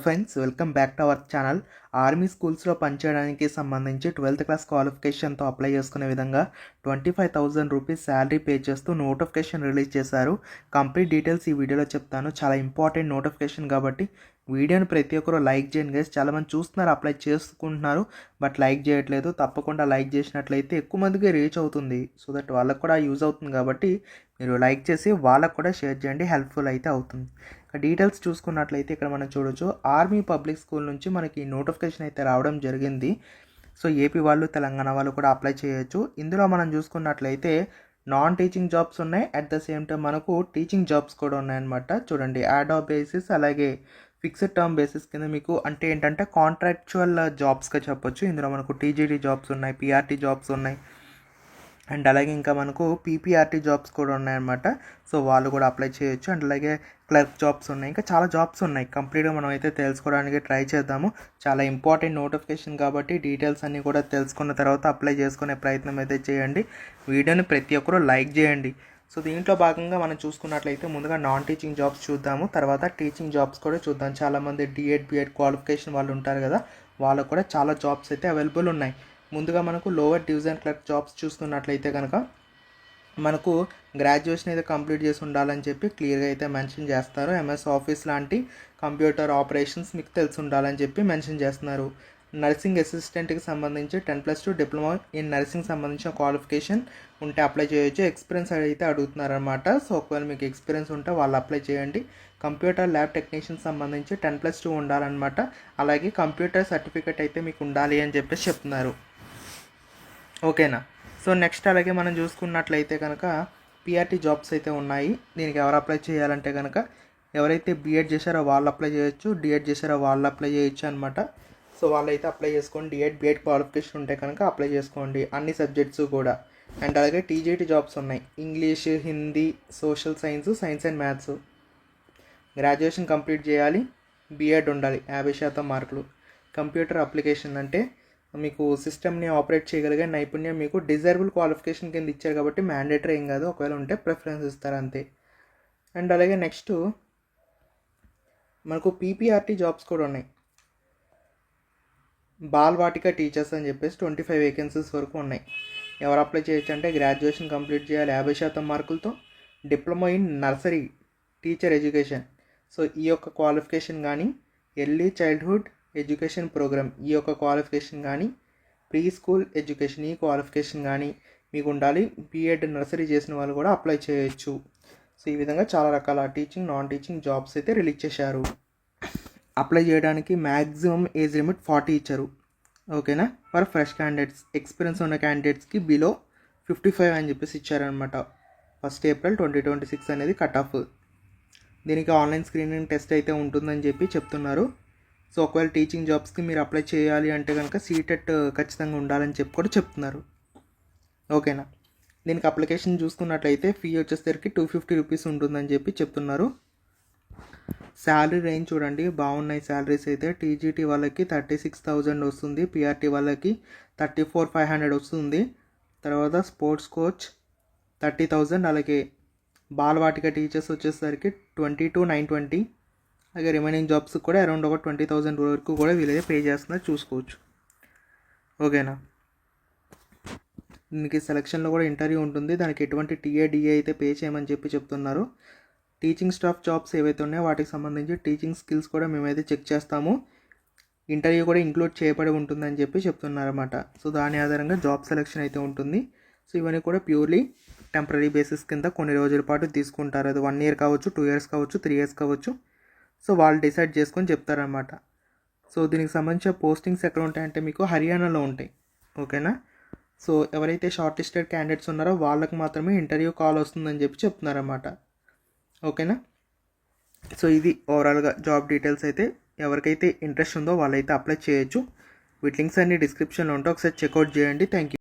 Friends, welcome back to our channel. Army స్కూల్స్లో పనిచేయడానికి సంబంధించి 12th క్లాస్ క్వాలిఫికేషన్తో అప్లై చేసుకునే విధంగా 25,000 రూపీస్ శాలరీ పే చేస్తూ నోటిఫికేషన్ రిలీజ్ చేశారు. కంప్లీట్ డీటెయిల్స్ ఈ వీడియోలో చెప్తాను. చాలా ఇంపార్టెంట్ నోటిఫికేషన్ కాబట్టి వీడియోని ప్రతి ఒక్కరు లైక్ చేయండి గైస్. చాలామంది చూస్తున్నారు, అప్లై చేసుకుంటున్నారు, బట్ లైక్ చేయట్లేదు. తప్పకుండా లైక్ చేసినట్లయితే ఎక్కువ మందికి రీచ్ అవుతుంది, సో దట్ వాళ్ళకు కూడా యూజ్ అవుతుంది. కాబట్టి మీరు లైక్ చేసి వాళ్ళకు కూడా షేర్ చేయండి, హెల్ప్ఫుల్ అయితే అవుతుంది. డీటెయిల్స్ చూసుకున్నట్లయితే ఇక్కడ మనం చూడొచ్చు, ఆర్మీ పబ్లిక్ స్కూల్ నుంచి మనకి నోటిఫికేషన్ అయితే రావడం జరిగింది. సో ఏపీ వాళ్ళు, తెలంగాణ వాళ్ళు కూడా అప్లై చేయొచ్చు. ఇందులో మనం చూసుకున్నట్లయితే నాన్ టీచింగ్ జాబ్స్ ఉన్నాయి, అట్ ద సేమ్ టైం మనకు టీచింగ్ జాబ్స్ కూడా ఉన్నాయన్నమాట. చూడండి, యాడ్ ఆఫ్ బేసిస్ అలాగే ఫిక్స్డ్ టర్మ్ బేసిస్ కింద మీకు అంటే ఏంటంటే కాంట్రాక్చువల్ జాబ్స్గా చెప్పొచ్చు. ఇందులో మనకు టీజీడీ జాబ్స్ ఉన్నాయి, పీఆర్టీ జాబ్స్ ఉన్నాయి, అండ్ అలాగే ఇంకా మనకు పీపీఆర్టీ జాబ్స్ కూడా ఉన్నాయన్నమాట. సో వాళ్ళు కూడా అప్లై చేయొచ్చు. అండ్ అలాగే క్లర్క్ జాబ్స్ ఉన్నాయి, ఇంకా చాలా జాబ్స్ ఉన్నాయి. కంప్లీట్గా మనం అయితే తెలుసుకోవడానికి ట్రై చేద్దాము. చాలా ఇంపార్టెంట్ నోటిఫికేషన్ కాబట్టి డీటెయిల్స్ అన్నీ కూడా తెలుసుకున్న తర్వాత అప్లై చేసుకునే ప్రయత్నం అయితే చేయండి. వీడియోని ప్రతి ఒక్కరూ లైక్ చేయండి. సో దీంట్లో భాగంగా మనం చూసుకున్నట్లయితే ముందుగా నాన్ టీచింగ్ జాబ్స్ చూద్దాము, తర్వాత టీచింగ్ జాబ్స్ కూడా చూద్దాం. చాలామంది బీఎడ్ క్వాలిఫికేషన్ వాళ్ళు ఉంటారు కదా, వాళ్ళకు కూడా చాలా జాబ్స్ అయితే అవైలబుల్ ఉన్నాయి. ముందుగా మనకు లోవర్ డివిజన్ క్లర్క్ జాబ్స్ చూసుకున్నట్లయితే కనుక మనకు గ్రాడ్యుయేషన్ అయితే కంప్లీట్ చేసి ఉండాలని చెప్పి క్లియర్గా అయితే మెన్షన్ చేస్తారు. ఎంఎస్ ఆఫీస్ లాంటి కంప్యూటర్ ఆపరేషన్స్ మీకు తెలిసి ఉండాలని చెప్పి మెన్షన్ చేస్తున్నారు. నర్సింగ్ అసిస్టెంట్కి సంబంధించి 10+2 డిప్లొమా ఇన్ నర్సింగ్ సంబంధించిన క్వాలిఫికేషన్ ఉంటే అప్లై చేయొచ్చు. ఎక్స్పీరియన్స్ అయితే అడుగుతున్నారనమాట. సో ఒకవేళ మీకు ఎక్స్పీరియన్స్ ఉంటే వాళ్ళు అప్లై చేయండి. కంప్యూటర్ ల్యాబ్ టెక్నీషియన్ సంబంధించి 10+2 ఉండాలన్నమాట. అలాగే కంప్యూటర్ సర్టిఫికేట్ అయితే మీకు ఉండాలి అని చెప్పేసి చెప్తున్నారు. ఓకేనా. సో నెక్స్ట్ అలాగే మనం చూసుకున్నట్లయితే కనుక పీఆర్టీ జాబ్స్ అయితే ఉన్నాయి. దీనికి ఎవరు అప్లై చేయాలంటే కనుక ఎవరైతే బీఎడ్ చేశారో వాళ్ళు అప్లై చేయొచ్చు, డిఎడ్ చేశారో వాళ్ళు అప్లై చేయొచ్చు అనమాట. సో వాళ్ళైతే అప్లై చేసుకోండి. బీఎడ్ క్వాలిఫికేషన్ ఉంటే కనుక అప్లై చేసుకోండి, అన్ని సబ్జెక్ట్స్ కూడా. అండ్ అలాగే టీజీటీ జాబ్స్ ఉన్నాయి, English, Hindi, social science, science and maths. Graduation complete చేయాలి, బీఎడ్ ఉండాలి, 50% మార్కులు. కంప్యూటర్ అప్లికేషన్ అంటే మీకు సిస్టమ్ని ఆపరేట్ చేయగలిగే నైపుణ్యం మీకు డిజైరబుల్ క్వాలిఫికేషన్ కింద ఇచ్చారు కాబట్టి మ్యాండేటరీ ఏం కాదు, ఒకవేళ ఉంటే ప్రిఫరెన్స్ ఇస్తారు అంతే. అండ్ అలాగే నెక్స్ట్ మనకు పీపీఆర్టీ జాబ్స్ కూడా ఉన్నాయి. బాలవాటిక టీచర్స్ అని చెప్పేసి 25 వేకెన్సీస్ వరకు ఉన్నాయి. ఎవరు అప్లై చేయొచ్చు అంటే గ్రాడ్యుయేషన్ కంప్లీట్ చేయాలి 50% మార్కులతో, diploma in nursery teacher education. So ఈ యొక్క క్వాలిఫికేషన్ కానీ, ఎర్లీ చైల్డ్హుడ్ ఎడ్యుకేషన్ ప్రోగ్రామ్ ఈ యొక్క క్వాలిఫికేషన్ కానీ, ప్రీ స్కూల్ ఎడ్యుకేషన్ ఈ క్వాలిఫికేషన్ కానీ మీకు ఉండాలి. బీఎడ్ నర్సరీ చేసిన వాళ్ళు కూడా అప్లై చేయొచ్చు. సో ఈ విధంగా చాలా రకాల టీచింగ్, నాన్ టీచింగ్ జాబ్స్ అయితే రిలీజ్ చేశారు. అప్లై చేయడానికి మ్యాక్సిమం ఏజ్ లిమిట్ 40 ఇచ్చారు. ఓకేనా. ఫర్ ఫ్రెష్ క్యాండిడేట్స్, ఎక్స్పీరియన్స్ ఉన్న క్యాండిడేట్స్కి బిలో 55 అని చెప్పేసి ఇచ్చారనమాట. 1 ఏప్రిల్ 2026 అనేది కట్ ఆఫ్. దీనికి ఆన్లైన్ స్క్రీనింగ్ టెస్ట్ అయితే ఉంటుందని చెప్పి చెప్తున్నారు. సో ఒకవేళ టీచింగ్ జాబ్స్కి మీరు అప్లై చేయాలి అంటే కనుక సీటెట్ ఖచ్చితంగా ఉండాలని చెప్పి కూడా చెప్తున్నారు. ఓకేనా. దీనికి అప్లికేషన్ చూసుకున్నట్లయితే ఫీ వచ్చేసరికి 250 రూపీస్ ఉంటుందని చెప్పి చెప్తున్నారు. శాలరీ రేంజ్ చూడండి, బాగున్నాయి శాలరీస్ అయితే. టీజీటీ వాళ్ళకి 36,000 వస్తుంది, పీఆర్టీ వాళ్ళకి 34,500 వస్తుంది. తర్వాత స్పోర్ట్స్ కోచ్ 30,000, అలాగే బాలవాటిక టీచర్స్ వచ్చేసరికి 22,920. అలాగే రిమైనింగ్ జాబ్స్ కూడా అరౌండ్ ఒక 20,000 వరకు కూడా వీళ్ళైతే పే చేస్తున్నారు, చూసుకోవచ్చు. ఓకేనా. దీనికి సెలక్షన్లో కూడా ఇంటర్వ్యూ ఉంటుంది, దానికి ఎటువంటి టీఏడిఏ అయితే పే చేయమని చెప్పి చెప్తున్నారు. టీచింగ్ స్టాఫ్ జాబ్స్ ఏవైతే ఉన్నాయో వాటికి సంబంధించి టీచింగ్ స్కిల్స్ కూడా మేమైతే చెక్ చేస్తాము, ఇంటర్వ్యూ కూడా ఇంక్లూడ్ చేయబడి ఉంటుందని చెప్పి చెప్తున్నారన్నమాట. సో దాని ఆధారంగా జాబ్ సెలెక్షన్ అయితే ఉంటుంది. సో ఇవన్నీ కూడా ప్యూర్లీ టెంపరీ బేసిస్ కింద కొన్ని రోజుల పాటు తీసుకుంటారు. అది 1 ఇయర్ కావచ్చు, 2 ఇయర్స్ కావచ్చు, 3 ఇయర్స్ కావచ్చు. సో వాళ్ళు డిసైడ్ చేసుకొని చెప్తారనమాట. సో దీనికి సంబంధించిన పోస్టింగ్స్ ఎక్కడ ఉంటాయంటే మీకు హర్యానాలో ఉంటాయి. ఓకేనా. సో ఎవరైతే షార్ట్ లిస్టెడ్ క్యాండిడేట్స్ ఉన్నారో వాళ్ళకి మాత్రమే ఇంటర్వ్యూ కాల్ వస్తుందని చెప్పి చెప్తున్నారన్నమాట. ఓకేనా. సో ఇది ఓవరాల్గా జాబ్ డీటెయిల్స్ అయితే. ఎవరికైతే ఇంట్రెస్ట్ ఉందో వాళ్ళైతే అప్లై చేయొచ్చు. వీటి లింక్స్ అన్ని డిస్క్రిప్షన్లో ఉంటే ఒకసారి చెక్అవుట్ చేయండి. Thank you.